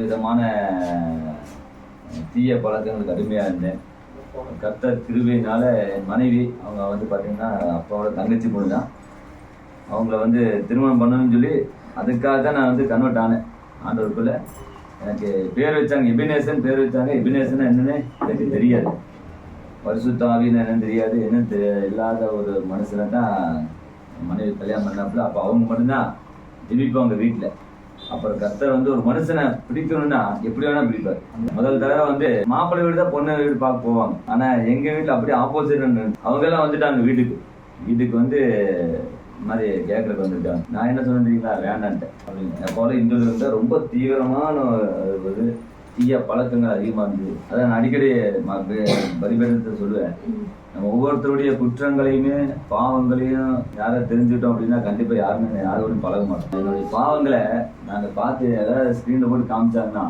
விதமான தீய பழக்கங்களுக்கு அடிமையாக இருந்தேன். கர்த்தர் கிருபையினால என் மனைவி அவங்க பார்த்தீங்கன்னா அப்பாவோட தங்கச்சி பொண்ணு தான். அவங்கள திருமணம் பண்ணணும்னு சொல்லி அதுக்காக தான் நான் கன்வெர்ட் ஆனேன் ஆண்டவருக்குள்ள. எனக்கு பேர் வச்சாங்க, எபினேசன் பேர் வச்சாங்க. எபினேசன் என்னன்னு எனக்கு தெரியாது, பரிசுத்த ஆவின்னு என்னன்னு தெரியாது. என்னன்னு இல்லாத ஒரு மனுஷனை தான் மனைவி கல்யாணம் பண்ணாப்புல. அப்போ அவங்க மட்டும்தான் ஜெபிப்பாங்க வீட்டில். அப்புறம் கர்த்தர் ஒரு மனுஷனை பிடிக்கணும்னா எப்படி வேணா பிடிப்பார். முதல் தடவை மாப்பிள்ளை வீடு தான் பொண்ணு வீடு பார்க்க போவாங்க. ஆனா எங்க வீட்டுல அப்படியே ஆப்போசிட். அவங்க எல்லாம் வந்துட்டாங்க வீட்டுக்கு இந்த மாதிரி கேட்கறதுக்கு வந்துட்டாங்க. நான் என்ன சொன்னேன் தெரியுங்களா, வேண்டான்ட்டேன் அப்படின்னு. போல இந்த ரொம்ப தீவிரமான தீய பழக்கங்கள் அதிகமா இருந்தது. அதான் நான் அடிக்கடி பரிபேதத்தை சொல்லுவேன். நம்ம ஒவ்வொருத்தருடைய குற்றங்களையுமே பாவங்களையும் யாரை தெரிஞ்சுட்டோம் அப்படின்னா கண்டிப்பா யாரோடும் பழக மாட்டோம். என்னுடைய பாவங்களை நாங்க பார்த்து ஏதாவது ஸ்கிரீன்ல போட்டு காமிச்சாங்கன்னா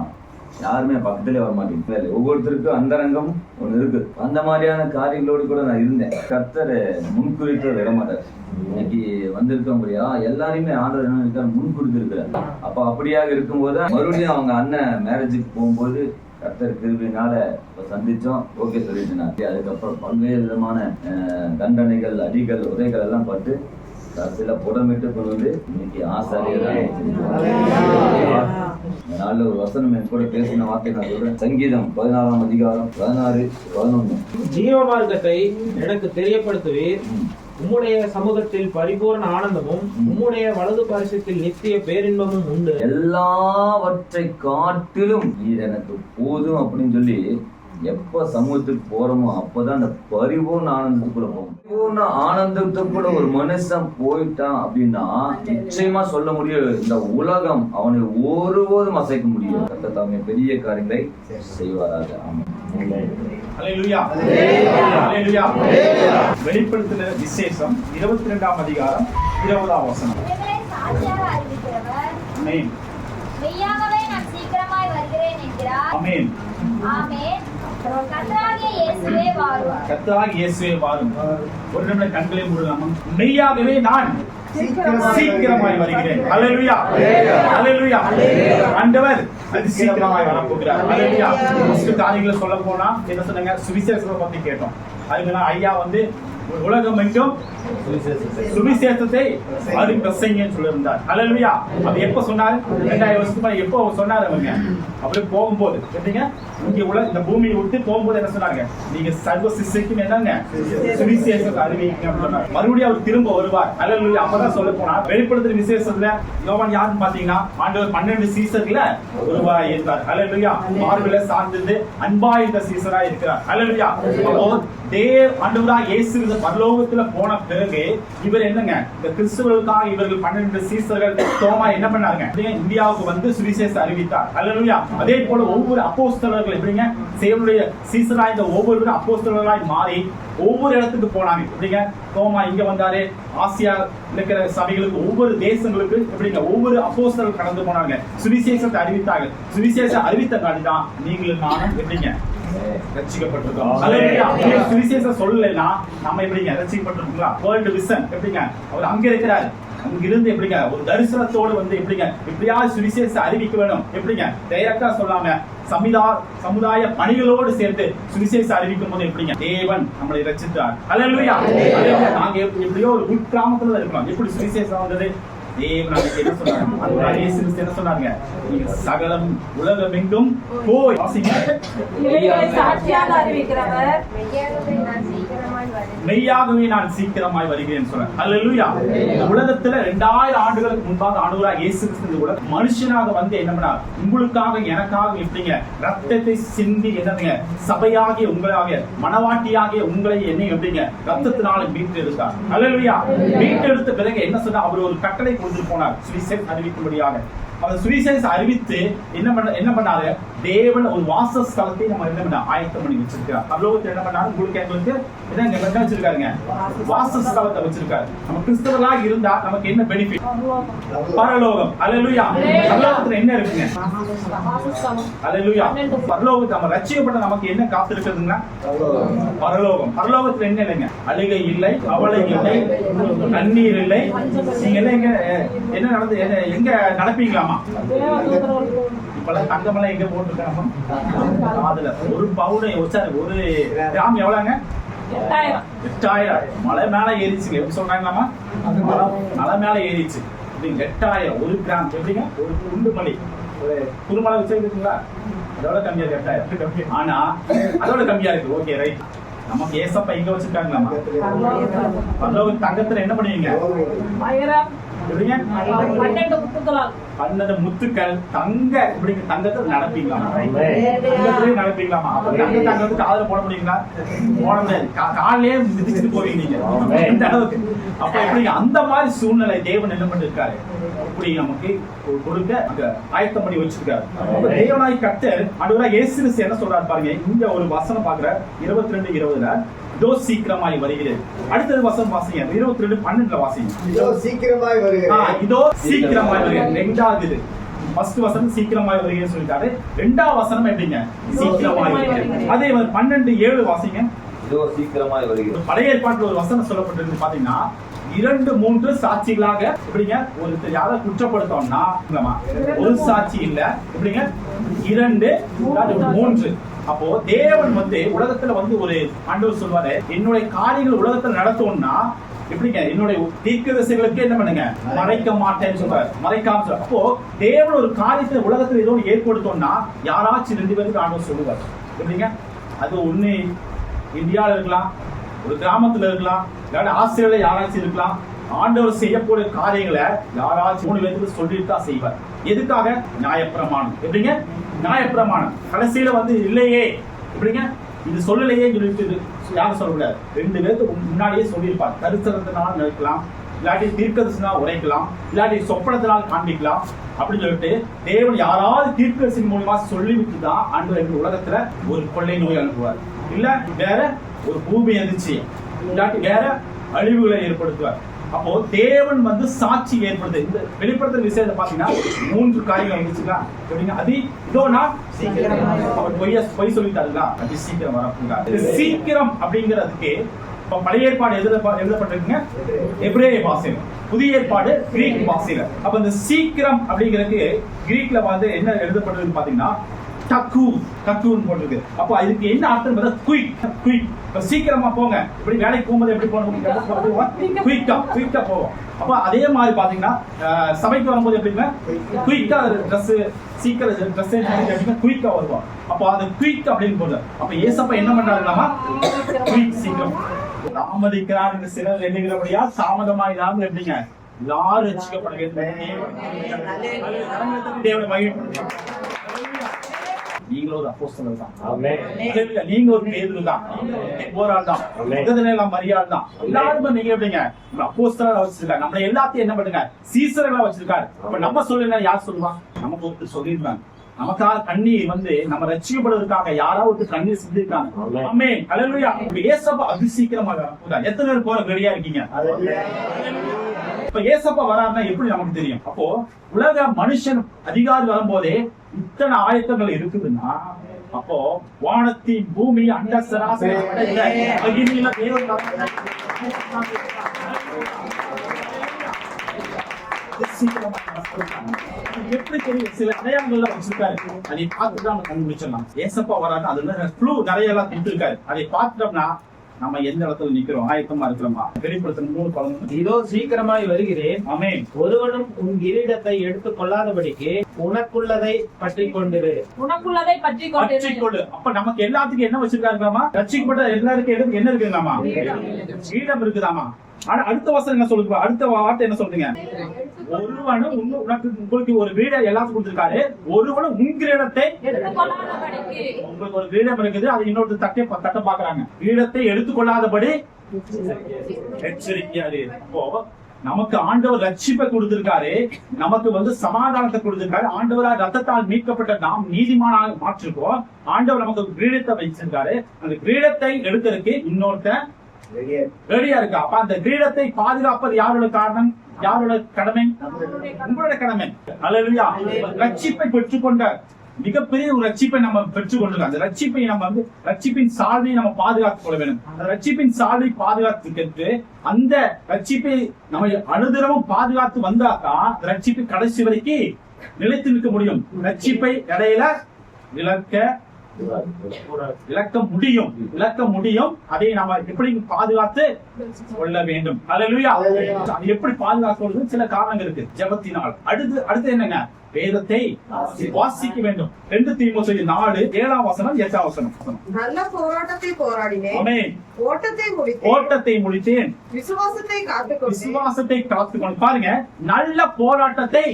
யாருமே பக்கத்திலே வர மாட்டேங்குது. ஒவ்வொருத்தருக்கும் அந்தரங்கம் ஒண்ணு இருக்கு. அந்த மாதிரியான காரியங்களோடு கூட நான் இருந்தேன். கர்த்தர் முன்குறித்து விட மாட்டார். இன்னைக்கு வந்திருக்கோம் எல்லாரையுமே ஆண்டவர் என்ன இருக்காரு, முன்குறித்து இருக்கிறார். அப்ப அப்படியாக இருக்கும்போது மறுபடியும் அவங்க அண்ணன் மேரேஜுக்கு போகும்போது கர்த்தர் கிருபையினால சந்திச்சோம், ஓகே சொல்லிட்டு. அதுக்கப்புறம் பல்வேறு விதமான தண்டனைகள், அடிகள், உதைகள் எல்லாம் பட்டு கடைசியில புடமிட்டு கொண்டு இன்னைக்கு ஆசாரியராக நாள்ல ஒரு வசனம் என் கூட பேசின வார்த்தை நான் சொல்றேன். சங்கீதம் 14ஆம் அதிகாரம் 16-11. ஜீவ மார்க்கத்தை எனக்கு தெரியப்படுத்துவீர். உம்முடைய சமூகத்தில் பரிபூர்ண ஆனந்தமும் உம்முடைய வலது பாரிசத்தில் நித்திய பேரின்பமும் உண்டு. எல்லாவற்றை காட்டிலும் நீர் எனக்கு போதும் அப்படின்னு சொல்லி எப்ப சமூகத்துக்கு போறோமோ அப்பதான் அந்த பரிபூர்ண ஆனந்தத்துக்குள்ள போகும். பரிபூர்ண ஆனந்தத்துக்குள்ள ஒரு மனுஷன் போயிட்டான் அப்படின்னா நிச்சயமா சொல்ல முடியும், இந்த உலகம் அவனை ஒருபோதும் அசைக்க முடியும். கர்த்தர் பெரிய காரியங்களை செய்வாராக. வெளிப்படுத்தின விசேஷம் 22ஆம் அதிகாரம் 20ஆம் வசனம். மெய்யாகவே நான் சீக்கிரமாய் வருகிறேன் என்கிறார். ஆமென். ஆமென். கர்த்தராகிய இயேசுவே வாரும். ஒரு நிமிடம் கண்களை மூடலாமா? மெய்யாகவே நான் சீக்கிரமாய் வருகிறேன். அல்லேலூயா, அல்லேலூயா. ஆண்டவர் சீக்கிரமாய் வர போகிறார். அல்லேலூயா. காரியங்களை சொல்ல போனா என்ன சொன்னாங்க, சுவிசேஷத்தை பத்தி கேட்டோம். அதுக்கு ஐயா உலகம் எங்கும் சுவிசேஷத்தை பிரசங்கன்னு சொல்லியிருந்தார். அல்லேலூயா. அது எப்ப சொன்னாரு? 2000 வருஷத்துக்கு எப்போ சொன்னாரு அவங்க? அப்படி போகும்போது இங்க இந்த பூமியை விட்டு போகும்போது என்ன சொன்னாங்க, நீங்க சர்வ சிஷ்யக்கும் என்னங்க சுவிசேஷத்தை அறிவிங்க சொன்னார். மறுபடியும் அவர் திரும்ப வருவார். அல்லேலூயா. அப்பதான் சொல்ல போனா வெளிப்படுத்துற விசேஷத்துல யோவான் யாருன்னு பாத்தீங்கன்னா ஆண்டவர் 12 சீசர்ல ஒருவராய் இருந்தார். அல்லேலூயா. மார்பில சார்ந்தது அன்பாயிருந்த சீசரா இருக்கிறார். அல்லேலூயா. அப்போ ஆண்டவரா இயேசு பரலோகத்துல போன பிறகு இவர் என்னங்க, இந்த கிறிஸ்துவர்களுக்காக இவர்கள் 12 சீசர்கள் தோமா என்ன பண்ணாங்க, இந்தியாவுக்கு சுவிசேஷம் அறிவித்தார். அல்லேலூயா. அதே போல ஒவ்வொரு அப்போஸ்தலர்கள் எப்படிங்க சேவனுடைய சீசராய் இந்த ஒவ்வொருவரும் அப்போஸ்தலர்களாய் மாறி ஒவ்வொரு இடத்துக்கு போனாங்க. எப்படிங்க தோமா இங்க வந்தாரு, ஆசியா இருக்கிற சபைகளுக்கு ஒவ்வொரு தேசங்களுக்கு எப்படிங்க ஒவ்வொரு அப்போஸ்தலர்கள் கடந்து போனாங்க, சுவிசேஷத்தை அறிவித்தாங்க. சுவிசேஷம் அறிவித்ததால்தான் நீங்களும் நானும் எப்படிங்க ரட்சிக்கப்பட்டிருக்கோம். அல்லேலூயா. சுவிசேஷம் சொல்லலைன்னா நம்ம எப்படிங்க ரட்சிக்கப்பட்டிருக்கோம்? வேர்ல்ட் விஷன் எப்படிங்க அவர் அங்க இருக்கிறாரு, அங்கிருந்து எப்படிங்க ஒரு தரிசனத்தோடு எப்படிங்க எப்படியாவது சுவிசேஷம் அறிவிக்க வேணும். எப்படிங்க டைரக்டா சொல்லாம சமுதாய பணிகளோடு சேர்ந்து சுவிசேஷம் அறிவிக்கும் போது எப்படிங்க தேவன் நம்மளை ரட்சித்தார். அல்லேலூயா. நாங்க எப்படியோ ஒரு உட்கிராமத்துல இருக்கோம். எப்படி சுவிசேஷம் வந்தது? என்ன சொன்னாங்க, சகலம் உலகம் எங்கும் போய் மெய்யாகவே நான் சீக்கிரமாய் வருகிறேன் சொன்னேன். அல்லேலூயா. உலகத்துல 2000 ஆண்டுகளுக்கு முன்பாக ஆண்டவராகிய இயேசு கிறிஸ்து கூட மனுஷனாக என்ன பண்ணார், உங்களுக்காக எனக்காக எப்படிங்க ரத்தத்தை சிந்தி என்னங்க சபையாகிய உங்களாகிய மனவாட்டியாகிய உங்களை என்னை எப்படிங்க ரத்தத்தினால மீட்டு எடுத்தார். அல்லேலூயா. மீட்டு எடுத்த பிறகு என்ன சொன்னா, அவர் ஒரு கட்டளை கொண்டு போனார் சுவிசேஷம் அறிவிக்கும்படியாக. அவர் சுவிசேஷம் அறிவித்து என்ன பண்ணாரு, தேவன் ஒரு வாசஸ்தலத்தை நம்ம என்ன பண்ண ஆயத்தம் பண்ணி வச்சிருக்கார். பரலோகத்தில் என்ன பண்ணாரு, உங்களுக்கு எங்களுக்கு என்ன வச்சிருக்காருங்க, வாசஸ்தலத்தை வச்சிருக்காரு. நம்ம கிறிஸ்தவர்களாக இருந்தா நமக்கு என்ன பெனிஃபிட்? பரலோகம். அல்லேலூயா. பரலோகத்துல என்ன இருக்குங்க? அல்லேலூயா. பரலோகத்துல நம்ம ரட்சிக்கப்பட்ட நமக்கு என்ன காத்திருக்குதுன்னா பரலோகம். பரலோகத்துல என்ன இல்லைங்க, அழுகை இல்லை, அவளை இல்லை, கண்ணீர் இல்லை. நீங்க என்ன நடந்து எங்க நடப்பீங்களா? இப்பெல்லாம் தங்கமெல்லாம் எங்க போட்டுருக்காங்க அதுல ஒரு பவுன் ஒரு கிராம் எவ்வளவுங்க 8000 மலை மேல ஏறிச்சுங்க எப்படி சொல்றாங்களாமா மலை மேல ஏறிச்சு 8000 ஒரு கிராம் எப்படிங்க ஒரு குண்டு மலை ஒரு குறுமலை வச்சிருக்கீங்களா அதோட கம்மியா இருக்கு 8000 ஆனா அதோட கம்மியா இருக்கு ஓகே ரைட் நமக்கு ஏசப்பா எங்க வச்சிருக்காங்களாமா பரலோக தங்கத்துல என்ன பண்ணுவீங்க எப்படிங்க 12 முத்துக்கள் தங்க இப்படிங்க தங்கத்துல நடப்பீங்களாமா தங்கத்திலேயே நடப்பீங்களாமா தங்க தங்கத்துக்கு காதுல போட முடியுங்களா போட முடியாது காலையே மிதிச்சுட்டு போவீங்க நீங்க இந்த அளவுக்கு அப்ப எப்படிங்க அந்த மாதிரி சூழ்நிலை தேவன் என்ன பண்ணிருக்காரு அப்படி நமக்கு கொடுக்க ஆயத்தம் பண்ணி வச்சிருக்காரு தேவனாய் கர்த்தர் ஆண்டவராகிய இயேசு கிறிஸ்து என்ன சொல்றாரு பாருங்க இங்க ஒரு வசனம் பாக்குற 22:20 இதோ சீக்கிரமாய் வருகிறேன் அடுத்தது வசனம் வாசிங்க 22:12 வாசிங்க இதோ சீக்கிரமாய் வருகிறேன் இதோ சீக்கிரமாய் வருகிறேன் ரெண்டாவது ஃபர்ஸ்ட் வசனம் சீக்கிரமாய் வருகிறேன்னு சொல்லிட்டாரு ரெண்டாவது வசனம் எப்படிங்க சீக்கிரமாய் வருகிறேன் அதே மாதிரி 12:7 வாசிங்க இதோ சீக்கிரமாய் வருகிறேன் பழைய ஏற்பாட்டுல ஒரு வசனம் சொல்லப்பட்டிருக்கு பாத்தீங்கன்னா 2-3 சாட்சிகளாக எப்படிங்க ஒரு யாரை குற்றப்படுத்தோம்னா ஒரு சாட்சி இல்ல எப்படிங்க 2-3 அப்போ தேவன் வந்து உலகத்துல வந்து ஒரு ஆண்டவர் சொல்வாரு என்னுடைய காரியங்கள் உலகத்துல நடத்தணும்னா எப்படிங்க என்னுடைய தீர்க்கதரிசிகளுக்கு என்ன பண்ணுங்க மறைக்க மாட்டேன்னு சொல்றாரு மறைக்காம சொல்ற அப்போ தேவன் ஒரு காரியத்தை உலகத்துல ஏதோ ஏற்படுத்தோம்னா யாராச்சும் 2 பேருக்கு ஆண்டவர் சொல்லுவார் எப்படிங்க அது ஒண்ணு இந்தியாவில இருக்கலாம் ஒரு கிராமத்துல இருக்கலாம் இல்லாட்டி ஆசிரியர்ல யாராச்சும் இருக்கலாம் ஆண்டவர் செய்யக்கூடிய காரியங்களை யாராச்சும் 3 பேருக்கு சொல்லிட்டு தான் செய்வார் எதுக்காக நியாயப்பிரமாணம் எப்படிங்க நியாயப்பிரமாணம் கடைசியில வந்து இல்லையே எப்படிங்க இது சொல்லலையே சொல்லிட்டு யாரும் சொல்லக்கூடாது 2 பேருக்கு முன்னாடியே சொல்லியிருப்பார் தரிசனத்தினால் நினைக்கலாம் இல்லாட்டி தீர்க்கதரிசனா உரைக்கலாம் இல்லாட்டி சொப்பனத்தினால் காண்பிக்கலாம் அப்படின்னு சொல்லிட்டு தேவன் யாராவது தீர்க்கதரிசி மூலமா சொல்லிவிட்டு தான் ஆண்டவர் உலகத்துல ஒரு கொள்ளை நோய் அனுப்புவார் இல்ல வேற ஒரு பூமி அதிர்ச்சி இல்லாட்டி வேற அழிவுகளை ஏற்படுத்துவார் அப்போ தேவன் வந்து சாட்சி ஏற்படுது இந்த வெளிப்படுத்துற விஷயத்தை பாத்தீங்கன்னா 3 காரியங்கள் இருந்துச்சுங்களா எப்படிங்க அது இதோனா அவர் பொய் சொல்லிட்டாருங்களா அது சீக்கிரம் வரக்கூடாது சீக்கிரம் அப்படிங்கிறதுக்கு இப்ப பழைய ஏற்பாடு எழுதப்பட்டிருக்குங்க எபிரேய பாஷையில புதிய ஏற்பாடு கிரீக் பாஷையில அப்ப இந்த சீக்கிரம் அப்படிங்கிறதுக்கு கிரீக்ல வந்து என்ன எழுதப்பட்டிருக்கு பாத்தீங்கன்னா டக்குன்னு போட்டிருக்கு அப்ப இதுக்கு என்ன அர்த்தம் பார்த்தா குயிக் சீக்கிரமா போங்க இப்படி வேலைக்கு போகும்போது எப்படி போகணும் குயிக்கா போவோம் அப்ப அதே மாதிரி பாத்தீங்கன்னா சபைக்கு வரும்போது எப்படின்னா குயிக்கா ட்ரெஸ் சீக்கிரம் ட்ரெஸ் குயிக்கா வருவோம் அப்ப அது குயிக் அப்படின்னு போடுற அப்ப ஏசப்பா என்ன பண்றாருலாமா குயிக் சீக்கிரம் தாமதிக்கிறார் என்று சிலர் எண்ணுகிறபடியா தாமதமாயிடாமல் எப்படிங்க எல்லாரும் ரட்சிக்கப்படுகிறது தேவனை மகிழ்ச்சி நீங்களும் ஒரு அப்போஸ்தலர் தான் நீங்க ஒரு பேதுரு தான் போராள் தான் மரியாள் தான் எல்லாருமே நீங்க எப்படிங்க அப்போஸ்தலரா வச்சிருக்காரு நம்மள எல்லாத்தையும் என்ன பண்ணுங்க சீசர்களா வச்சிருக்காரு அப்ப நம்ம சொல்லுங்க யார் சொல்லுவான் நமக்கு ஒருத்தர் சொல்லிருக்காங்க நமக்காக கண்ணீர் வந்து நம்ம ரட்சிக்கப்படுவதற்காக யாராவது கண்ணீர் சிந்திருக்காங்க ஆமென் ஹல்லேலூயா ஏசப்பா அதிசீக்கிரமாக எத்தனை பேர் போற ரெடியா இருக்கீங்க இப்ப ஏசப்பா வராருன்னா எப்படி நமக்கு தெரியும் அப்போ உலக மனுஷன் அதிகாரி வரும்போதே இத்தனை ஆயத்தங்கள் இருக்குதுன்னா அப்போ வானத்தின் பூமி அண்ட சராசரி எப்படி தெரியும் சில அடையாளங்கள்ல வச்சிருக்காரு அதை பார்த்துட்டு நம்ம கண்டுபிடிச்சிடலாம் ஏசப்பா வராரு அதுல ப்ளூ நிறைய எல்லாம் கொடுத்துருக்காரு அதை பார்த்துட்டோம்னா நம்ம எந்த இடத்துல நிக்கிறோம் ஆயத்தமா இருக்கிறோமா வெளிப்படுத்தும் 3:11 இதோ சீக்கிரமாய் வருகிறேன் ஆமென் ஒருவனும் உன் கிரீடத்தை எடுத்துக் கொள்ளாதபடிக்கு உனக்குள்ளதை பற்றி கொண்டிரு அப்ப நமக்கு எல்லாத்துக்கும் என்ன வச்சிருக்காருமா ரட்சிக்கப்பட்ட எல்லாருக்கும் என்ன இருக்குங்களாமா கிரீடம் இருக்குதாமா ஆனா அடுத்த வசனம் என்ன சொல்லுங்க அடுத்த வார்த்தை என்ன சொல்றீங்க ஒருவனும் உங்களுக்கு ஒரு கிரீடம் எல்லாத்துக்கும் கொடுத்திருக்காரு ஒருவனும் உன் கிரீடத்தை உங்களுக்கு ஒரு கிரீடம் இருக்குது அது இன்னொரு தட்ட பாக்குறாங்க கிரீடத்தை எடுத்துக்கொள்ளாதபடி எச்சரிக்கையாரு அப்போ நமக்கு ஆண்டவர் ரட்சிப்பை கொடுத்திருக்காரு நமக்கு வந்து சமாதானத்தை கொடுத்திருக்காரு ஆண்டவரா ரத்தத்தால் மீட்கப்பட்ட நாம் நீதிமானாக மாற்றிருக்கோம் ஆண்டவர் நமக்கு கிரீடத்தை வச்சிருக்காரு அந்த கிரீடத்தை எடுக்கிறதுக்கு இன்னொருத்த ரெடியா இருக்கு அப்ப அந்த கிரீடத்தை பாதுகாப்பது யாரோட காரணம் யாரோட கடமை உங்களோட கடமை அல்லேலூயா ரட்சிப்பை பெற்றுக்கொண்ட மிகப்பெரிய ஒரு ரட்சிப்பை நம்ம பெற்றுக்கொண்டிருக்கோம் அந்த ரட்சிப்பை நம்ம வந்து ரட்சிப்பின் சால்வை நம்ம பாதுகாத்துக் கொள்ள வேண்டும் அந்த ரட்சிப்பின் சால்வை பாதுகாத்துக்கிட்டு அந்த ரட்சிப்பை நம்ம அனுதினமும் பாதுகாத்து வந்தாதான் ரட்சிப்பு கடைசி வரைக்கும் நிலைத்து நிற்க முடியும். ரட்சிப்பை இடையில இழக்க முடியும். அதை நாம எப்படி பாதுகாத்து கொள்ள வேண்டும். அல்லேலூயா. அது எப்படி பாதுகாக்கிறது சில காரணங்கள் இருக்கு. ஜெபத்தினால். அடுத்து என்னங்க? வேதத்தை வாசிக்க வேண்டும். 2 தீமோத்தேயு 4:7-8. நல்ல போராட்டத்தை போராடினேன். ஆமென். ஓட்டத்தை முடித்தேன். விசுவாசத்தை காத்துக்கொண்டேன். பாருங்க, நல்ல போராட்டத்தை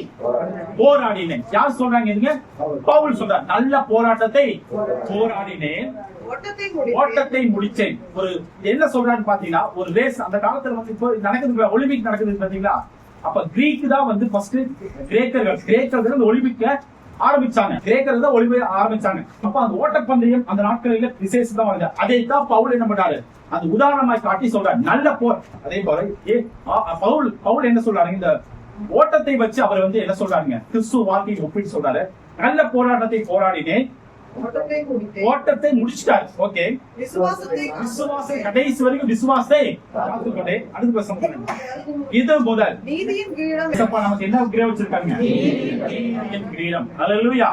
போராடினேன். யார் சொல்றாங்க? இதுங்க பவுல் சொல்றார். நல்ல போராட்டத்தை போராடினேன், ஓட்டத்தை முடிச்சேன். ஒரு என்ன சொல்றான்னு பாத்தீங்கன்னா, ஒரு ரேஸ் அந்த காலத்துல வந்து இப்போ நடக்குது, ஒலிம்பிக் நடக்குது பாத்தீங்களா? அப்ப கிரீக் தான் வந்து ஃபர்ஸ்ட் கிரேக்கர்கள் ஒலிம்பிக்க ஆரம்பிச்சாங்க. கிரேக்கர்கள் தான் ஒலிம்பிக் ஆரம்பிச்சாங்க. அப்ப அந்த ஓட்டப்பந்தயம் அந்த நாட்களில விசேஷம் தான் வருது. அதை தான் பவுல் என்ன பண்றாரு? அந்த உதாரணமாய் காட்டி சொல்றாரு. நல்ல போர். அதே போல பவுல் என்ன சொல்றாரு? இந்த ஓட்டத்தை வச்சு அவர் வந்து என்ன சொல்றாருங்க? கிறிஸ்துவ வாழ்க்கையை ஒப்பிட்டு சொல்றாரு. நல்ல போராட்டத்தை போராடினேன், ஓட்டத்தை முடிச்சிட்டாரு. ஓகே, விசுவாசத்தை கடைசி வரைக்கும் விசுவாசத்தை காத்துக்கொண்டேன். அடுத்த வசனம் இது முதல் நமக்கு என்ன கிரீடம் வச்சிருக்காங்க? நீதியின் கிரீடம். அல்லேலூயா.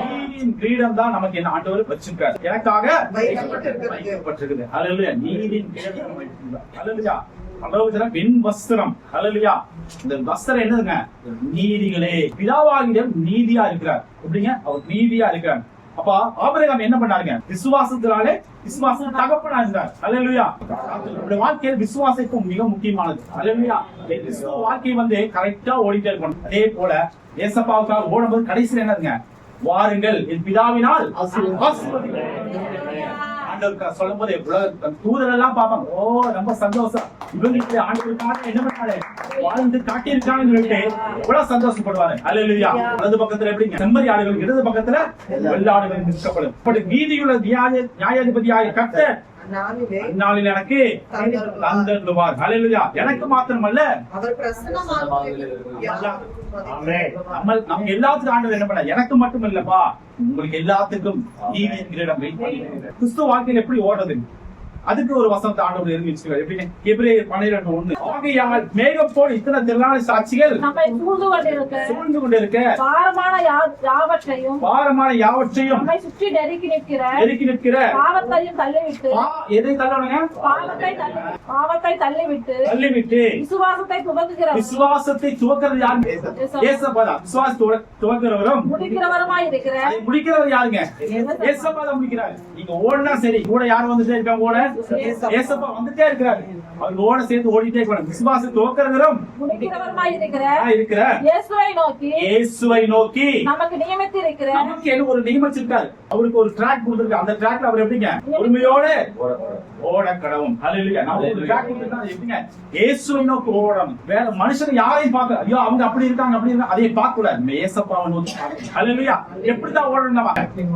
நீதியின் கிரீடம் தான் நமக்கு என்ன ஆண்டவர் வச்சிருக்காரு, எனக்காக வைக்கப்பட்டிருக்குது. அல்லேலூயா. நீதியின் கிரீடம் வைத்திருக்கிறார். அல்லேலூயா. வெண் வஸ்திரம். அல்லேலூயா. இந்த வஸ்திரம் என்னதுங்க? நீதிகளே. பிதாவாகியம் நீதியா இருக்கிறார். எப்படிங்க? அவர் நீதியா இருக்கிறார். அப்ப ஆபிரகாம் என்ன பண்ணாருங்க? விசுவாசத்தினாலே விசுவாசம் தகப்பனா இருந்தார். அல்லேலூயா. நம்முடைய வாழ்க்கையில் விசுவாசம் மிக முக்கியமானது. அல்லேலூயா. கிறிஸ்துவ வாழ்க்கை வந்து கரெக்டா ஓடிட்டே இருக்கணும். அதே போல ஏசப்பாவுக்காக ஓடும்போது கடைசியில் என்னதுங்க? வாருங்கள் என் பிதாவினால் சொல்லும் போது தூதர் எல்லாம் பார்ப்பாங்க. ஓ, ரொம்ப சந்தோஷம். இவங்களுக்கு ஆண்டவருக்காக என்ன பண்ணாரு? வாழ்ந்து காட்டியிருக்காங்கன்னு சொல்லிட்டு இவ்வளவு சந்தோஷப்படுவாரு. அல்லேலூயா. வலது பக்கத்துல எப்படிங்க? செம்மறி ஆடுகள், இடது பக்கத்துல வெள்ளாடுகள் நிற்கப்படும். இப்படி நீதியுள்ள நியாயாதிபதியாக கர்த்தர் நாளில் எனக்கு தந்தருவார். அல்லேலூயா. எனக்கு மாத்திரமல்ல, நம்ம எல்லாத்துக்கும் ஆண்டவர் என்ன பண்ண? எனக்கு மட்டும் இல்லப்பா, உங்களுக்கு எல்லாத்துக்கும் நீதியின் கிரீடம் வெயிட் பண்ணி. கிறிஸ்துவ வாழ்க்கையில் எப்படி ஓடுறது? அதுக்கு ஒரு வசனத்தை ஆண்டவர் எழுதி வச்சிருக்காரு. எப்படின்னு? எபிரேயர் 12:1. ஆகையால் மேகம் போல் இத்தனை திரளான சாட்சிகள் சூழ்ந்து கொண்டிருக்க பாரமான யாவற்றையும் சுற்றி நெருக்கி நிற்கிற பாவத்தையும் தள்ளிவிட்டு, எதை தள்ளணுங்க? பாவத்தை தள்ளிவிட்டு விசுவாசத்தை துவக்கிறது யாருங்க? ஏசப்பா. விசுவாசத்தை துவக்கிறவரும் முடிக்கிறவர் யாருங்க? ஏசப்பா தான் முடிக்கிறார். நீங்க ஓடுனா சரி, கூட யார் வந்துட்டே இருக்காங்க? ஓட ஏசப்பா வந்துட்டே இருக்கிறாரு. அவர் ஓட சேர்த்து ஓடிட்டே இருக்காங்க. விசுவாசத்தை துவக்கிறவரும் இருக்கிற இயேசுவை நோக்கி நமக்கு நியமித்திருக்கிற, நமக்கு என்ன ஒரு நியமிச்சிருக்காரு. அவருக்கு ஒரு ட்ராக் கொடுத்திருக்காரு. அந்த ட்ராக்ல அவர் எப்படிங்க? உரிமையோட ஓட கடவும். அல்லேலூயா. நமக்கு ஒரு ட்ராக் கொடுத்திருக்காரு. எப்படிங்க? இயேசுவை நோக்கி ஓடணும். வேற மனுஷன் யாரையும் பார்க்க, ஐயோ அவங்க அப்படி இருக்காங்க அப்படி இருக்காங்க, அதை பார்க்க கூடாது. இயேசப்பாவை நோக்கி. அல்லேலூயா. எப்படிதான் ஓடணும்?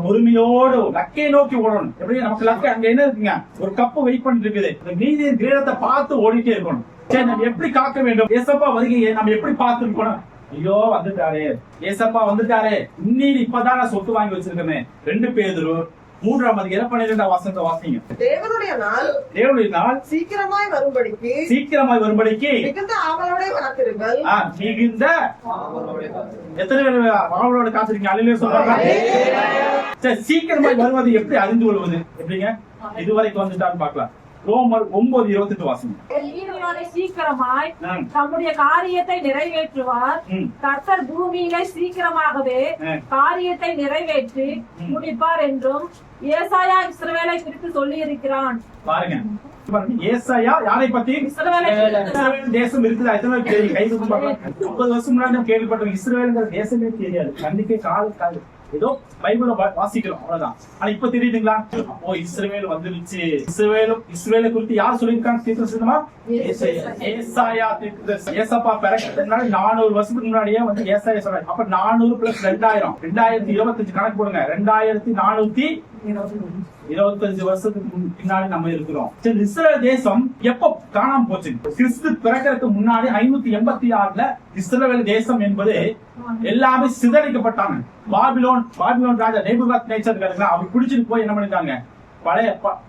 உரிமையோடு லக்கை நோக்கி ஓடணும். எப்படி? நமக்கு லக்கை அங்க என்ன இருக்குங்க? ஒரு கப்பு வெயிட் பண்ணிட்டு இருக்குது. நீதியின் கிரீடத்தை பார்த்து ஓடிட்டே இருக்கணும். சரி, நம்ம எப்படி காக்க வேண்டும்? ஏசப்பா வருகையை நம்ம எப்படி பார்த்து இருக்கணும்? ஐயோ வந்துட்டாரே, ஏசப்பா வந்துட்டாரே, இன்னும் இப்பதான் சொத்து வாங்கி வச்சிருக்கேன். 2 பேதுரு 3:12 வாசிங்க. தேவனுடைய நாள் சீக்கிரமாய் வரும்படிக்கு மிகுந்த ஆவலோட காத்திருங்கள். மிகுந்த எத்தனை பேர் ஆவலோட காத்திருக்கீங்க? அல்லேலூயா சொல்றாங்க. சரி, சீக்கிரமாய் வருவது எப்படி அறிந்து கொள்வது? எப்படிங்க? இதுவரைக்கும் வந்துட்டான்னு பார்க்கலாம். ரோமர் 9:28 வாசிங்க. சீக்கிரமாய் தம்முடைய காரியத்தை நிறைவேற்றுவார். கர்த்தர் பூமியிலே சீக்கிரமாகவே காரியத்தை நிறைவேற்றி முடிப்பார் என்றும் ஏசாயா இஸ்ரவேலை குறித்து சொல்லி இருக்கிறான். பாருங்க, ஏசாயா யாரை பத்தி? இஸ்ரவேல் தேசம் இருக்குதா? எத்தனை பேர் கை தூக்கி பார்க்கலாம். 30 வருஷம் முன்னாடி கேள்விப்பட்டோம். இஸ்ரவேல்ங்கிற தேசமே தெரியாது. கண்டிப்பா கால ஏதோ பைபிள வாசிக்கிறோம், அவ்வளவுதான். ஆனா இப்ப தெரியுதுங்களா? அப்போ இஸ்ரவேல் வந்துருச்சு. இஸ்ரவேலை குறித்து யார் சொல்லியிருக்காங்க? தீர்க்கதரிசனமா ஏசாயா தீர்க்கதரிசி. ஏசப்பா பிறக்கிறதுக்கு முன்னாடி 400 வருஷத்துக்கு முன்னாடியே வந்து ஏசாயா சொல்றாரு. அப்ப 400 + 2025 கணக்கு போடுங்க. 2425 வருஷத்துக்கு பின்னாடி நம்ம இருக்கிறோம். இஸ்ரவேல் தேசம் எப்ப காணாம போச்சு? கிறிஸ்து பிறக்கிறதுக்கு முன்னாடி 586 இஸ்ரவேல் தேசம் என்பது எல்லாமே சிதறிக்கப்பட்டாங்க. பாபிலோன் ராஜா நேபுகாத்நேச்சர் அவர் பிடிச்சிட்டு போய் என்ன பண்ணிட்டாங்க?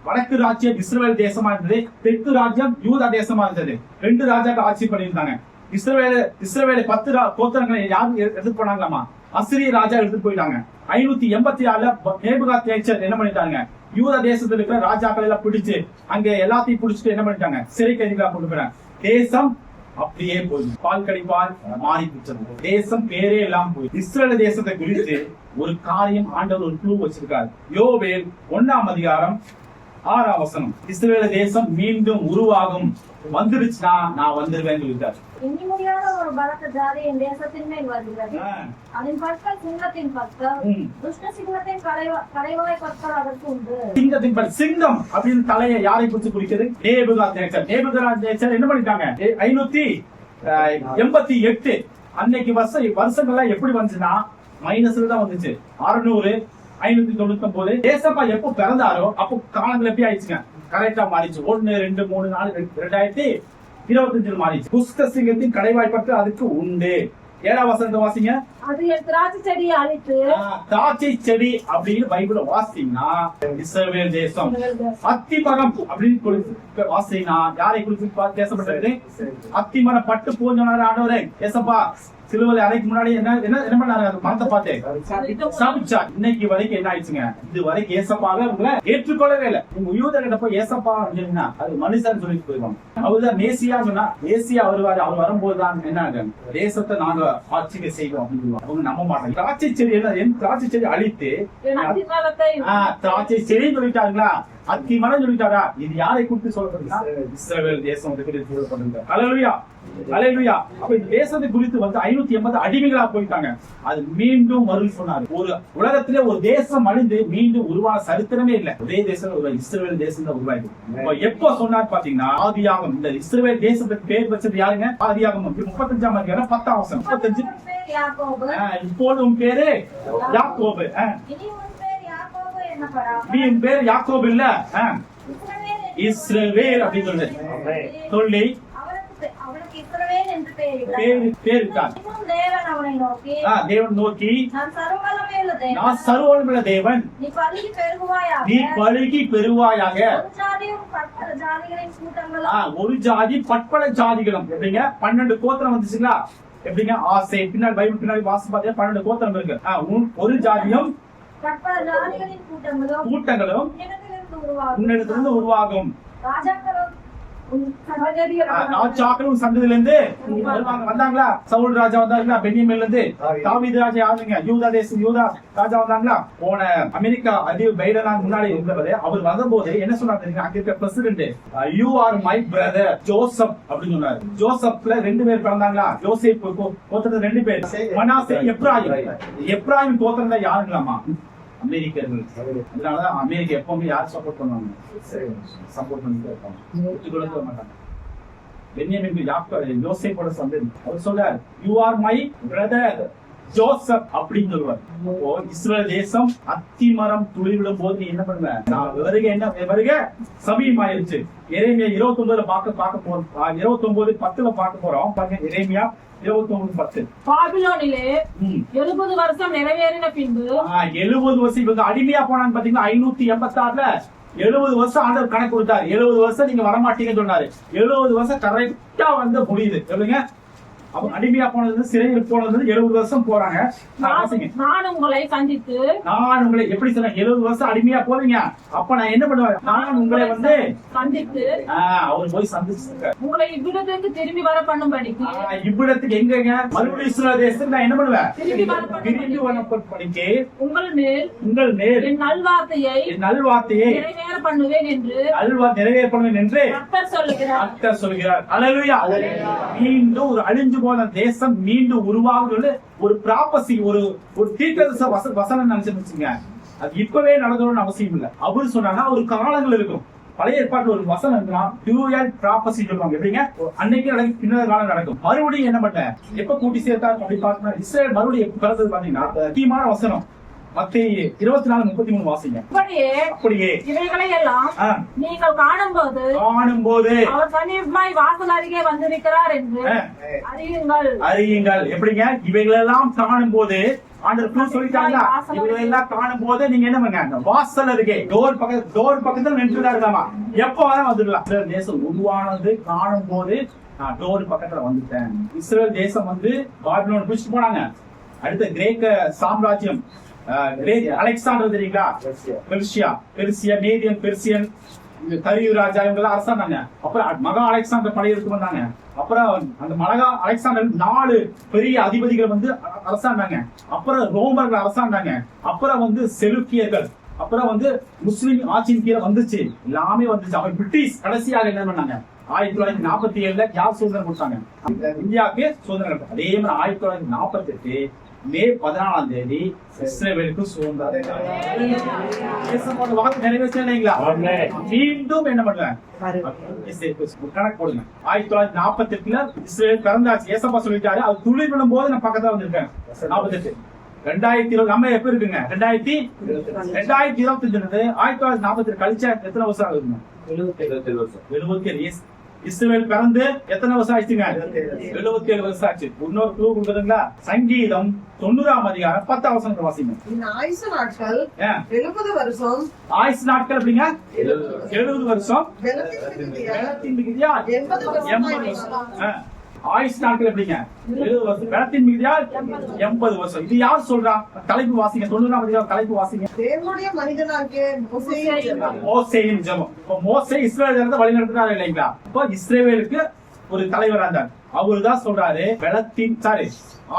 வடக்கு ராஜ்யம் இஸ்ரவேல் தேசமா இருந்தது, தெற்கு ராஜ்யம் யூதா தேசமா இருந்தது. 2 ராஜாக்கள் ஆட்சி பண்ணியிருந்தாங்க. இஸ்ரவேலை 10 கோத்திரங்களை யாரும் எடுத்துட்டு போனாங்களாமா? அசிரிய ராஜா எடுத்துட்டு போயிட்டாங்க. 586 நேபுகாத்நேச்சர் என்ன பண்ணிட்டாங்க? யூத தேசத்துல இருக்கிற ராஜாக்கள் எல்லாம் பிடிச்சு அங்க எல்லாத்தையும் பிடிச்சிட்டு என்ன பண்ணிட்டாங்க? சிறை கைதிகளா கொண்டு போறாங்க. தேசம் அப்படியே போய் பால் கடிப்பால் மாறி போச்சு. தேசம் பேரே எல்லாம் போய். இஸ்ரேல் தேசத்தை குறித்து ஒரு காரியம் ஆண்டவர் ஒரு குழு வச்சிருக்காரு. யோவேல் 1ஆம் அதிகாரம் 6ஆம் வசனம். இஸ்ரேல் தேசம் மீண்டும் உருவாகும், வந்துருச்சுன்னா நான் வந்துருவேன் சொல்லிட்டாரு. எண்ணி முடியாத ஒரு பலத்த ஜாதி என் தேசத்தின் மேல் வருகிறது. அதன் பற்கள் சிங்கத்தின் பற்கள், துஷ்ட சிங்கத்தின் கலைவாய் பற்கள் அதற்கு உண்டு. சிங்கத்தின் பல், சிங்கம் அப்படின்னு தலையை யாரை குறித்து குறிக்கிறது? நேபுகாத்நேச்சர். நேபுகாத்நேச்சர் என்ன பண்ணிட்டாங்க? 588 அன்னைக்கு வருஷங்கள்லாம் எப்படி வந்துச்சுன்னா மைனஸ்ல தான் வந்துச்சு. 600 599 ஏசப்பா எப்போ பிறந்தாரோ அப்போ காலங்கள் எப்படி ஆயிடுச்சுங்க? கரெக்டா மாறிச்சு. 1 2 3 4 2025 மாறிச்சு. குஷ்ட சிங்கத்தின் கடைவாய்ப்பட்டு அதுக்கு உண்டு. 7ஆம் வசனத்தை வாசிங்க. அது என் திராட்சை செடியை அழித்து, திராட்சை செடி அப்படின்னு பைபிள வாசிங்கன்னா இஸ்ரவேல் தேசம். அத்திமரம் அப்படின்னு வாசிங்கன்னா யாரை குறித்து பேசப்பட்டது? அத்திமரம் பட்டு போஞ்சோனாரு ஆண்டவரே. ஏசப்பா சிலுவையில அறைக்கு முன்னாடி என்ன பண்ணாரு? மரத்தை பார்த்து சபிச்சா. இன்னைக்கு வரைக்கும் என்ன ஆயிடுச்சுங்க? இது வரைக்கும் ஏசப்பாக உங்களை ஏற்றுக்கொள்ளவே இல்லை. உங்க யூத கிட்ட போய் ஏசப்பா அப்படின்னா அது மனுஷன் சொல்லிட்டு போயிருவாங்க. அவர்தான் மேசியா சொன்னா மேசியா வருவாரு. அவர் வரும்போதுதான் என்ன தேசத்தை நாங்க ஆட்சிக்கு செய்வோம் அப்படின்னு அவங்க நம்ப மாட்டாங்க. திராட்சை செடி என் திராட்சை செடி அழித்து திராட்சை செடி சொல்லிட்டாங்களா? அத்தி மரம் சொல்லிட்டாரா? இது யாரை குறித்து சொல்லப்படுதுன்னா இஸ்ரவேல் தேசம் சொல்லப்படுது. அல்லேலூயா, அல்லேலூயா. அப்ப இந்த தேசத்தை குறித்து 580 அடிமைகளா போயிட்டாங்க. அது மீண்டும் வரும் சொன்னாரு. ஒரு உலகத்திலே ஒரு தேசம் அழிந்து மீண்டும் உருவான சரித்திரமே இல்ல. ஒரே தேசம் இஸ்ரவேல் தேசம் தான் உருவாயிருக்கு. எப்போ சொன்னார் பாத்தீங்கன்னா ஆதியாகமம். இந்த இஸ்ரவேல் தேசத்துக்கு பேர் வச்சது யாருங்க? ஆதியாகமம் 35ஆம் அதிகாரம் 10ஆம் வசனம். 35 இப்போது உன் பேரு யாக்கோபு. நீ பேர் யாக்கோபு இல்ல, இஸ்ரவேல் அப்படின்னு சொல்லி தேவன் நோக்கி நான் சர்வவல்லமையுள்ள தேவன், நீ பலுகி பெருவாயாக. ஒரு ஜாதி பற்பல ஜாதிகளும் எப்படிங்க? 12 கோத்திரம் வந்துச்சுங்களா? எப்படிங்க? ஆசை பின்னாடி பைபிள் பின்னாடி வாசி பார்த்தா 12 கோத்திரம் இருக்கு. ஒரு ஜாதியும் கூட்டங்களும் உன்னிடத்திலிருந்து உருவாகும். ராஜாக்களும் சந்ததியில இருந்து வந்தாங்களா? சவுல் ராஜா வந்தாங்களா? பென்யமீன்ல இருந்து. தாவீது ராஜா யாருங்க? யூதா தேசம் யூதா ராஜா வந்தாங்களா? போன அமெரிக்கா அதிபர் பைடன் முன்னாடி இருந்தவர். அவர் வந்தபோது என்ன சொன்னாரு? அங்க இருக்க president, you are my brother Joseph அப்படின்னு சொன்னாரு. ஜோசப்ல 2 பேர் பிறந்தாங்களா? ஜோசப் கோத்திரத்துல 2 பேர். மனாசே, எப்ராயிம். எப்ராயிம் கோத்திரத்துல யாருங்களாமா? அமெரிக்கர்கள். அதனாலதான் அமெரிக்கா எப்பவுமே யார் சப்போர்ட் பண்ணுவாங்க? சப்போர்ட் பண்ணிட்டு இருப்பாங்க, மாட்டாங்க. பென்யமீன் யோசேப்போட சந்ததி. அவர் சொல்றார், you are my brother Joseph அப்படின்னு சொல்லுவார். அப்போ இஸ்ரேல் தேசம் அத்திமரம் துளிவிடும் போது நீ என்ன பண்ணுவ? நான் வருக சமீபமாயிருச்சு. எரேமியா 29 பார்க்க போறோம். 29:10 பார்க்க போறோம். எரேமியா 29:10. பாபிலோனிலே 70 வருஷம் நிறைவேறின பின்பு 70 வருஷம் இவங்க அடிமையா போனான்னு பாத்தீங்கன்னா 586ல 70 வருஷம் ஆண்டவர் கணக்கு கொடுத்தாரு. 70 வருஷம் நீங்க வரமாட்டீங்கன்னு சொன்னாரு. 70 வருஷம் கரெக்டா முடியுது. சொல்லுங்க. அடிமையா போனது சிறையில் போனது 70 வருஷம் போறாங்க. நான் உங்களை சந்தித்து, நான் உங்களை எப்படி சொன்னேன்? 70 வருஷம் அடிமையா போறீங்க. அப்ப நான் என்ன பண்ணுவேன்? நான் உங்களை சந்தித்து அவர் போய் சந்திச்சு உங்களை இவ்விடத்துக்கு திரும்பி வர பண்ணும்படிக்கு. இவ்விடத்துக்கு எங்கங்க? மறுபடியும் இஸ்ரவேல் தேசத்துக்கு நான் என்ன பண்ணுவேன்? திரும்பி வரப்படிக்கு உங்கள் மேல் என் நல்வார்த்தையை நிறைவேற பண்ணுவேன் என்று கர்த்தர் சொல்லுகிறார். அல்லேலூயா. மீண்டும் ஒரு அழிஞ்சு போன தேசம் மீண்டும் உருவாகுது. ஒரு ப்ராபசி, ஒரு தீர்க்கதரிசன வசனம் நினைச்சுங்க. அது இப்பவே நடக்கணும்னு அவசியம் இல்ல. அவரு சொன்னா ஒரு காலங்கள் இருக்கும். பழைய ஏற்பாட்டுல ஒரு வசனம் டியூயல் ப்ராபசி சொல்லுவாங்க. எப்படிங்க? அன்னைக்கு நடக்கும், பின்னர் காலம் நடக்கும். மறுபடியும் என்ன பண்ண எப்ப கூட்டி சேர்த்தாரு அப்படி பாத்தீங்கன்னா இஸ்ரேல் மறுபடியும் எப்ப பிறந்தது பாத்தீங்கன்னா முக்கியமான வசனம் மத்தேயு 24:33 வாசிங்க. அப்படியே இவைகளை எல்லாம் நீங்கள் காணும்போது அவர் சமீபமாய் வாசல் அருகே வந்திருக்கிறார் என்று அறியுங்கள். எப்படிங்க? இவைகளெல்லாம் காணும் போது ஆண்டவர் சொல்லிட்டாங்களா? இவைகளெல்லாம் காணும் போது நீங்க என்ன பண்ணுங்க? வாசல் அருகே டோர் பக்கத்துல நின்றுதான் இருக்காமா? எப்ப வேணா வந்துடலாம். தேசம் உருவானது காணும் போது நான் டோர் பக்கத்துல வந்துட்டேன். இஸ்ரேல் தேசம் வந்து பாபிலோன் பிடிச்சிட்டு போனாங்க. அடுத்த கிரேக்க சாம்ராஜ்யம் அலெக்சாண்டர் தெரியுங்களா? பெர்சியா மேதியன் பெர்சியன் கரியு ராஜா இவங்க அரசாண்டாங்க. அப்புறம் மகா அலெக்சாண்டர் படையெடுத்து வந்தாங்க. அப்புறம் அந்த மகா அலெக்சாண்டர் 4 பெரிய அதிபதிகள் வந்து அரசாண்டாங்க. அப்புறம் ரோமர்கள் அரசாண்டாங்க. அப்புறம் வந்து செலுக்கியர்கள், அப்புறம் வந்து முஸ்லிம் ஆட்சியின் கீழே வந்துச்சு. எல்லாமே வந்துச்சு. அவர் பிரிட்டிஷ் கடைசியாக என்ன பண்ணாங்க? 1947 யார் சுதந்திரம் கொடுத்தாங்க? இந்தியாவுக்கு சுதந்திரம் கொடுத்தாங்க. அதே மாதிரி 1948 மே 14ஆம் தேதி இஸ்ரேலுக்கு சுதந்திரம். வாக்கு நிறைவேற்றீங்களா? மீண்டும் என்ன பண்றேன்? கணக்கு போடுங்க. 1948 இஸ்ரேல் பிறந்தாச்சு. ஏசப்பா சொல்லிட்டாரு. அது துளி விடும் போது நான் பக்கத்துல வந்திருக்கேன். 48 2020 நம்ம எப்ப இருக்குங்க? 2025 1940 கழிச்சா எத்தனை வருஷம் ஆகுதுங்க? 77 இஸ்ரேல் பிறந்து எத்தனை வருஷம் ஆயிடுச்சுங்க? 77 வருஷம் ஆச்சு. இன்னொரு க்ளூ கொடுக்குறீங்களா? சங்கீதம் 90ஆம் அதிகாரம் 10ஆம் வசனத்தை வாசிங்க. ஆயுசு நாட்கள் 70 வருஷம். ஆயுசு நாட்கள் அப்படிங்க 70 வருஷம். வெள்ளத்தின் மிகுதியா 80 வருஷம். ஆயுஷ் நாட்கள் எப்படிங்க? 70 வருஷம். வெள்ளத்தின் மிகுதியால் 80 வருஷம். இது யார் சொல்றா? தலைப்பு வாசிங்க. 90ஆம் அதிகாரம் தலைப்பு வாசிங்க. தேவனுடைய மனிதனாகிய மோசேயின் ஜெபம். இப்போ மோசே இஸ்ரவேல் ஜனத்தை வழி நடத்துறாரு இல்லைங்களா? இப்போ இஸ்ரவேலுக்கு ஒரு தலைவரா இருந்தார். அவரு தான் சொல்றாரு வெள்ளத்தின்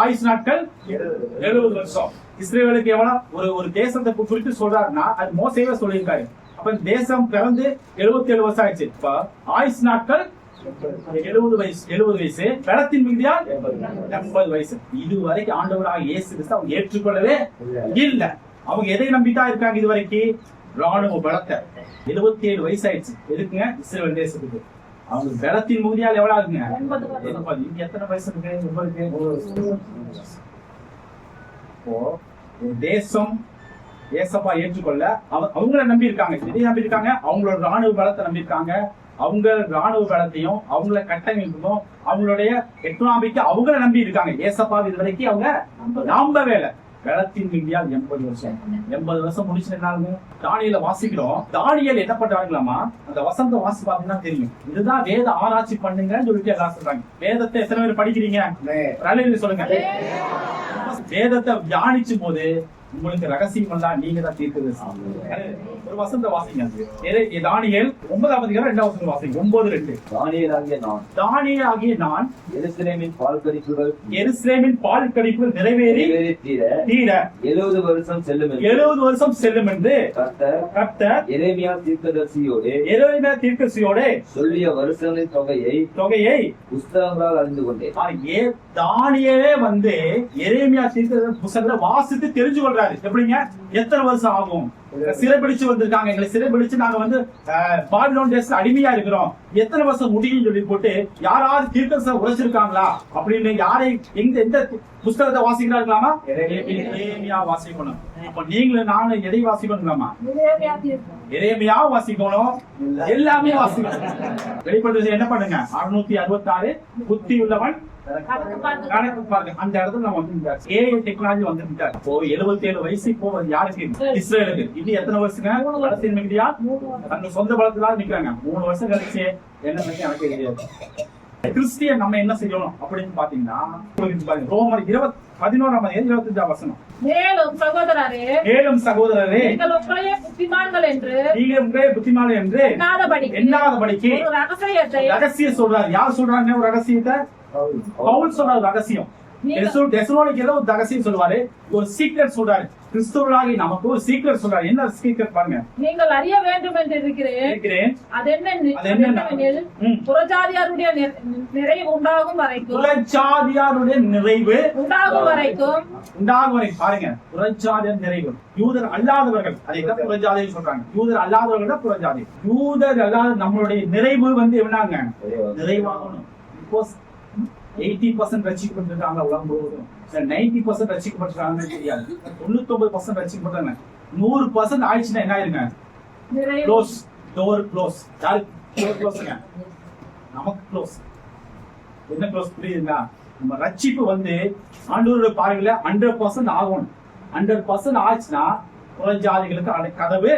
ஆயுஷ் நாட்கள் 70 வருஷம். இஸ்ரவேலுக்கு எவ்வளவு ஒரு தேசத்தை குறித்து சொல்றாருன்னா அது மோசேவே சொல்லியிருக்காரு. அப்ப தேசம் பிறந்து 77 வருஷம் ஆயிடுச்சு. இப்ப ஆயுஷ் நாட்கள் 70 வயசு. வெள்ளத்தின் மிகுதியால் 80 வயசு. இதுவரைக்கும் ஆண்டவராக இயேசு கிறிஸ்து அவங்க ஏற்றுக்கொள்ளவே இல்ல. அவங்க எதை நம்பித்தான் இருக்காங்க இதுவரைக்கும்? ராணுவ பலத்தை. 77 வயசு ஆயிடுச்சு. எதுக்குங்க? இஸ்ரவேல் தேசத்துக்கு. அவங்க வெள்ளத்தின் மிகுதியால் எவ்வளவு ஆகுங்க? 80. இங்க எத்தனை வயசு இருக்கு? ஒரு தேசம் ஏசப்பா ஏற்றுக்கொள்ள அவங்கள நம்பி இருக்காங்க. எதை நம்பி இருக்காங்க? அவங்களோட ராணுவ பலத்தை நம்பி இருக்காங்க. அவங்க ராணுவ பலத்தையும் அவங்கள கட்டமைப்பும் அவங்களுடைய எக்கனாமிக்கு அவங்கள நம்பி இருக்காங்க. ஏசப்பா இது வரைக்கும் அவங்க நம்பவே இல்லை. வெள்ளத்தின் மிகுதியால் 80 வருஷம். 80 வருஷம் முடிச்சு என்ன? தானியேல வாசிக்கிறோம். தானியேல் என்ன பண்றாங்களாமா? அந்த வசந்த வாசி பாத்தீங்கன்னா தெரியும். இதுதான் வேத ஆராய்ச்சி பண்ணுங்கன்னு சொல்லிட்டு எல்லாம் சொல்றாங்க. வேதத்தை எத்தனை பேர் படிக்கிறீங்க? சொல்லுங்க. வேதத்தை தியானிச்சும் போது உங்களுக்கு ரகசியம் எல்லாம் நீங்க தான் தீர்க்கிறது. ஒரு வசந்த வாசிங்க. தானியேல் 9ஆம் அதிகாரம் 2ஆம் வசனம் வாசிங்க. 9:2. தானியேலாகிய நான் எருசலேமின் பால் கடிப்புகள் நிறைவேறி தீர 70 வருஷம் செல்லும் என்று கர்த்தர் எரேமியா தீர்க்கதரிசியோடே சொல்லிய வருஷங்களின் தொகையை புஸ்தகங்களால் அறிந்து கொண்டேன். தானியேலே வந்து எரேமியா தீர்க்கதரிசி புத்தகத்தை வாசித்து தெரிஞ்சு கொள்றாரு. எப்படிங்க? எத்தனை வருஷம் ஆகும்? சிறைபிடிச்சு வந்திருக்காங்க. எங்களை சிறைபிடிச்சு நாங்க வந்து பாபிலோன் தேசத்துல அடிமையா இருக்கிறோம். எத்தனை வருஷம் முடியும் சொல்லி போட்டு யாராவது தீர்க்கதரிசனம் உரைச்சிருக்காங்களா அப்படின்னு யாரை எந்த புஸ்தகத்தை வாசிக்கிறார்களாமா? எரேமியா வாசிக்கணும். அப்ப நீங்களும் நானும் எதை வாசிக்கணுங்களாமா? எரேமியா வாசிக்கணும். எல்லாமே வாசிக்கணும். வெளிப்படுத்த என்ன பண்ணுங்க? 666 புத்தி உள்ளவன் கணக்கு பாருங்க. அந்த இடத்துல நம்ம வந்து ஏஐ டெக்னாலஜி வந்துட்டாரு. இப்போ 77 வயசு இப்போ யாருக்கு? இஸ்ரேலுக்கு. இது எத்தனை வருஷங்க? வளர்ச்சியின் மிகுதியா தங்க சொந்த பலத்துல நிக்கிறாங்க. 3 வருஷம் கழிச்சு என்ன எனக்கு தெரியாது. கிறிஸ்டியன் நம்ம என்ன செய்யணும் அப்படின்னு பாத்தீங்கன்னா ரோமர் 11ஆம் அதிகாரம் 25ஆம் வசனம். மேலும் சகோதரரே நீங்கள் உங்களையே புத்திமான்கள் என்று எண்ணாதபடிக்கு ரகசியம் சொல்றாரு. யார் சொல்றாங்க? ஒரு ரகசியத்தை பவுல் சொல்ற ரகசியம். தெசலோனிக்கேல ஒரு ரகசியம் சொல்லுவாரு. ஒரு சீக்ரெட் சொல்றாரு. கிறிஸ்துவர்களாகி நமக்கு ஒரு சீக்ரெட் சொல்றாரு. என்ன சீக்ரெட் பாருங்க. நீங்கள் அறிய வேண்டும் என்று இருக்கிறேன். அது என்னவெனில் புறஜாதியாருடைய நிறைவு உண்டாகும் வரைக்கும் பாருங்க. புறஜாதியார் நிறைவு. யூதர் அல்லாதவர்கள் அதை தான் புறஜாதியை சொல்றாங்க. யூதர் அல்லாதவர்கள் தான் புறஜாதி. யூதர் அல்லாத நம்மளுடைய நிறைவு வந்து என்னங்க? நிறைவாகணும். 80% ரசிக்கப்பட்டிருக்காங்க உலகம் முழுவதும். 90% ரசிக்கப்பட்டிருக்காங்கன்னு தெரியாது. 99% ரசிக்கப்பட்டாங்க. 100% ஆயிடுச்சுன்னா என்ன ஆயிருங்க? க்ளோஸ். Door close. யாருக்கு க்ளோஸ்ங்க? நமக்கு க்ளோஸ். என்ன க்ளோஸ் புரியுதுங்களா? நம்ம ரட்சிப்பு வந்து ஆண்டவருடைய பார்வையில 100% ஆகணும். 100% ஆச்சுன்னா புறஜாதிகளுக்கு கதவு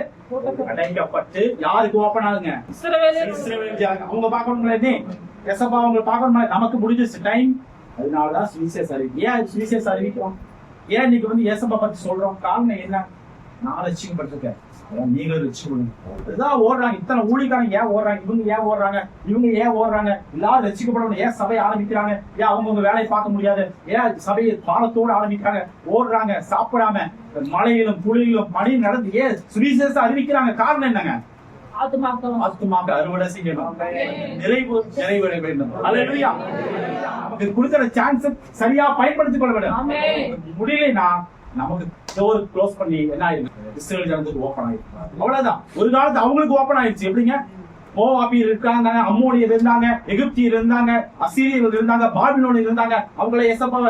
அடைக்கப்பட்டு யாருக்கு ஓபன் ஆகுங்க? அவங்க பார்க்கணுங்களே. ஏசப்பா அவங்களை பார்க்கணும், நமக்கு முடிஞ்சிச்சு டைம். அதனாலதான் சுவிசேஷ அறிவிக்கும். ஏன் சுவிசேஷ அறிவிக்கிறோம்? ஏன் இன்னைக்கு வந்து ஏசப்பா பத்தி சொல்றோம்? காரணம் என்ன? நான் ரட்சிக்கப்பட்டிருக்கேன், நீங்களும் ரட்சிக்கணும். இதுதான் ஓடுறாங்க. இத்தனை ஊழிக்காரங்க ஏன் ஓடுறாங்க? இவங்க ஏன் ஓடுறாங்க? இவங்க ஏன் ஓடுறாங்க? எல்லாரும் ரட்சிக்கப்படணும். ஏன் சபையை ஆரம்பிக்கிறாங்க? ஏன் அவங்க வேலையை பார்க்க முடியாது? ஏன் சபையை பாலத்தோடு ஆரம்பிக்கிறாங்க? ஓடுறாங்க சாப்பிடாம, மழையிலும் புலியிலும் மழை நடந்து ஏன் சுவிசேஷம் அறிவிக்கிறாங்க? காரணம் என்னங்க? ஆத்துமாக்க அறுவடை செய்யணும், நிறைவேற வேண்டும். அல்லேலூயா. நமக்கு கொடுக்கிற சான்ஸ் சரியா பயன்படுத்திக் கொள்ள வேண்டும். முடியலைன்னா நமக்கு டோர் க்ளோஸ் பண்ணி என்ன ஆயிருக்கு? இஸ்ரேல் ஜனத்துக்கு ஓபன் ஆயிருக்கு. அவ்வளவுதான். ஒரு காலத்து அவங்களுக்கு ஓபன் ஆயிடுச்சு. எப்படிங்க? மோவாபியர் இருக்காங்க, அம்மோனியர் இருந்தாங்க, எகிப்தியர் இருந்தாங்க, அசீரியர்கள் இருந்தாங்க, பாபிலோனியர் இருந்தாங்க. அவங்கள ஏசப்பாவை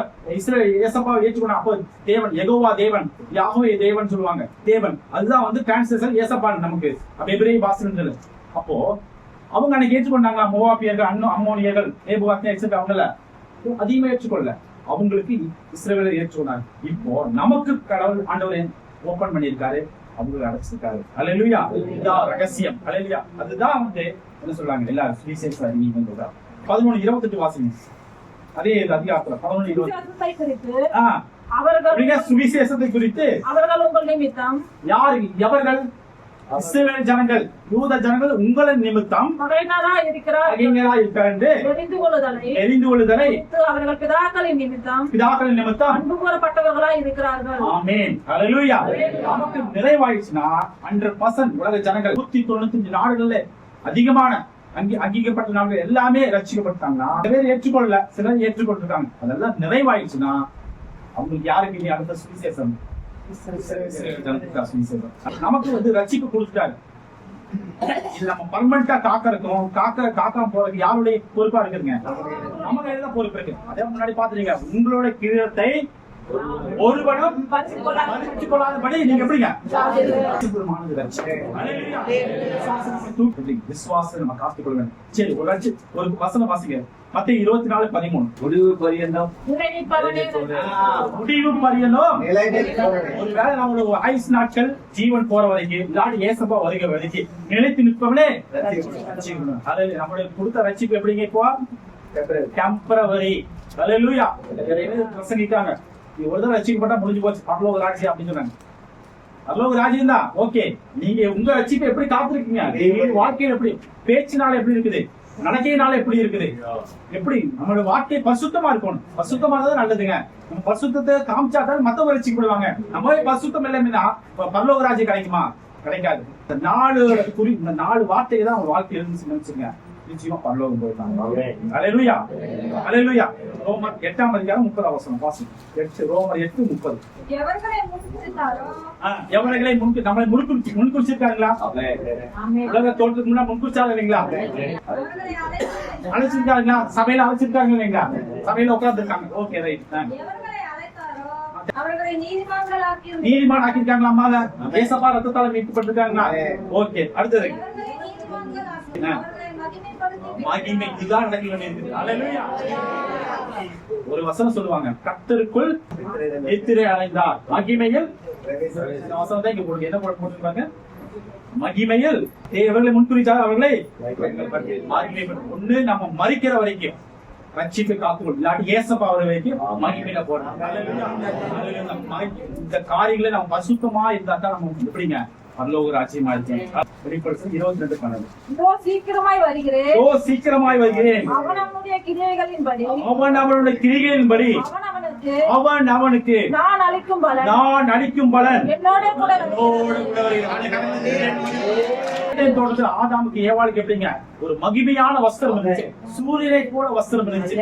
ஏற்றுக்கணும். அப்போ தேவன், யெகோவா தேவன், யாஹோவே தேவன் சொல்லுவாங்க. தேவன் அதுதான் வந்து டிரான்ஸ்லேஷன் ஏசப்பா நமக்கு எபிரேய பாஷைன்றது. அப்போ அவங்க அன்னைக்கு ஏற்றுக்கொண்டாங்க. மோவாபியர்கள், அம்மோனியர்கள், நேபுகாத்நேச்சர் அவங்கள அதிகமா ஏற்றுக்கொள்ள. அவங்களுக்கு இஸ்ரவேலை ஏற்றுக்கொண்டாங்க. இப்போ நமக்கு கடவுள் ஆண்டவரை ஓபன் பண்ணியிருக்காரு, அவங்களுக்கு அடைச்சிருக்காரு. அல்லேலூயா. இதுதான் ரகசியம். அல்லேலூயா. அதுதான் வந்து என்ன சொல்றாங்க எல்லாரும் சுவிசேஷ அறிவிக்கும் சொல்றாங்க. 11:28 வாசிங்க. அதே அதிகாரத்துல 11:28 சுவிசேஷத்தை குறித்து அவர்கள் உங்கள் நிமித்தம் யார் எவர்கள்? இஸ்ரவேல் ஜனங்கள், யூத ஜனங்கள் உங்கள் நிமித்தம் இருக்கிறார் என்று எரிந்து கொள்ளுதலை அவர்கள் பிதாக்களின் நிமித்தம் அன்பு கூறப்பட்டவர்களாய் இருக்கிறார்கள். ஆமென். அல்லேலூயா. நமக்கு நிறைவாயிடுச்சுன்னா 100% உலக ஜனங்கள் 195 நாடுகள்ல அதிகமான அங்கீகப்பட்ட நாடுகள் எல்லாமே ரட்சிக்கப்பட்டாங்கன்னா, சில பேர் ஏற்றுக்கொள்ளல, சிலர் ஏற்றுக்கொண்டிருக்காங்க. அதெல்லாம் நிறைவாயிடுச்சுன்னா அவங்களுக்கு யாருக்கு இனி அடுத்த சுவிசேஷம்? நமக்கு வந்து ரட்சிப்பு கொடுத்துட்டாரு. இது நம்ம பர்மனண்டா காக்காம போறதுக்கு யாருடைய பொறுப்பா இருக்குங்க? நமக்கு எல்லாம் பொறுப்பு இருக்கு. அதே முன்னாடி பாத்துறீங்க, உங்களோட கிரீடத்தை ஒருவனும் பறித்துக் கொள்ளாதபடி நீங்க எப்படிங்க? விசுவாசம் நம்ம காத்துக் கொள்ள வேண்டும். சரி, ஒரு வசனம் வாசிங்க. மத்தேயு 24:13. முடிவு பரியந்தம் ஒருவேளை நம்மளோட ஆயுசு நாட்கள் ஜீவன் போற வரைக்கும், இல்லாட்டி ஏசப்பா வருகிற வரைக்கும் நிலைத்து நிற்பவனே அது நம்மளுடைய கொடுத்த ரட்சிப்பு எப்படிங்க? இப்போ டெம்பரவரி. அல்லேலூயா. பிரசங்கிட்டாங்க, ஒரு தடவை ரட்சிக்கப்பட்டா முடிஞ்சு போச்சு, பரலோக ராஜ்யம் அப்படின்னு சொன்னாங்க. பரலோக ராஜ்யம் தான் ஓகே. நீங்க உங்க ரட்சிப்பை எப்படி காத்திருக்கீங்க? வாழ்க்கையில எப்படி, பேச்சினால எப்படி இருக்குது, நடக்கையினால எப்படி இருக்குது, எப்படி நம்மளோட வாழ்க்கை பரிசுத்தமா இருக்கணும். பரிசுத்தமானது நல்லதுங்க. நம்ம பரிசுத்தத்தை காமிச்சாதான் மத்தவங்க ரட்சிக்கப்படுவாங்க. நம்ம பரிசுத்தம் இல்லைன்னா பரலோக ராஜ்யம் கிடைக்குமா? கிடைக்காது. இந்த 4 வார்த்தை தான் அவங்க வாழ்க்கை இருந்துச்சு நினைச்சுங்க, நிச்சயமா பரலோகம் போயிருந்தாங்க. அல்லேலூயா. அல்லேலூயா. ரோமர் 8:30 வசனம் வாசிங்க. ரோமர் 8:30. எவர்களை நம்மளை முன்குறிச்சிருக்காங்களா? உலக தோற்றத்துக்கு முன்னாடி முன்குறிச்சாங்க இல்லைங்களா? அழைச்சிருக்காங்களா? சபையில அழைச்சிருக்காங்க இல்லைங்களா? சபையில உட்கார்ந்து இருக்காங்க. Okay, right. நீதிமான் ஆக்கிருக்காங்களா? அம்மாவை ஏசப்பா ரத்தத்தால மீட்கப்பட்டிருக்காங்களா? ஓகே, அடுத்தது மகிமை. இதுதான் நடக்க வேண்டியது. அல்லேலூயா. ஒரு வசனம் சொல்லுவாங்க, கர்த்தருக்குள் நித்திரை அடைந்தார் மகிமையில். வசனத்தை இங்க போடுங்க. என்ன போட்டுருப்பாங்க? மகிமையில் தேவர்களை முன்குறித்தார், அவர்களை மகிமை. ஒண்ணு நம்ம மரிக்கிற வரைக்கும் ரட்சிப்பை காத்துக்கொள், இல்லாட்டி ஏசப்பா வர வரைக்கும் மகிமையில போடுறாங்க. இந்த காரியங்களை நம்ம பரிசுத்தமா இருந்தா தான் நம்ம எப்படிங்க பரலோக ராஜ்யமா இருக்கேன். வெளிப்படுத்தல் 22:12. சீக்கிரமாய் வருகிறேன். சீக்கிரமாய் வருகிறேன். அவன் அவனுடைய கிரியைகளின்படி அவன் அவனுக்கு நான் அளிக்கும் பலன் என்னோட கூட தோட்டத்தில் ஆதாமுக்கு ஏவாளுக்கு எப்படிங்க ஒரு மகிமையான வஸ்திரம் இருந்துச்சு, சூரியனை போல வஸ்திரம் இருந்துச்சு.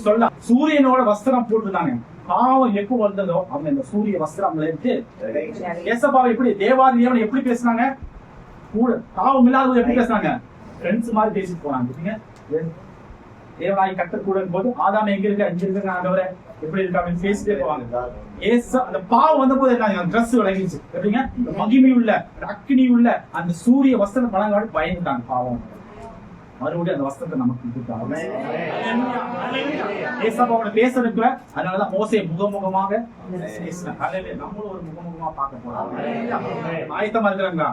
சொல்ல சூரியனோட வஸ்திரம் போட்டுருந்தாங்க. பாவம் எப்போ வந்ததோ அவங்க இந்த சூரிய வஸ்திரம் எடுத்து ஏசப்பாவை எப்படி தேவாதி தேவன் எப்படி பேசுனாங்க, கூட பாவம் இல்லாத எப்படி பேசுனாங்க, ஃப்ரெண்ட்ஸ் மாதிரி பேசிட்டு போனாங்க. தேவனாய் கர்த்தர் கூட இருக்கும்போது ஆதாம் எங்க இருக்க அஞ்சு இருக்க ஆண்டவரே எப்படி இருக்கா அப்படின்னு பேசிட்டே போவாங்க. அந்த பாவம் வந்த போது என்ன ட்ரெஸ் விளங்கிச்சு எப்படிங்க, மகிமை உள்ள அக்னி உள்ள அந்த சூரிய வஸ்திரம் பழங்காடு பயந்துட்டாங்க. பாவம் மறுபடியும் அந்த வஸ்திரத்தை நமக்கு கொடுத்தாங்க. ஏசப்பாவோட பேசுறதுக்குள்ள அதனாலதான் மோசே முகமுகமாக நம்மளும் ஒரு முகமுகமா பார்க்க போறோம். ஆயத்தமா இருக்கிறாங்க.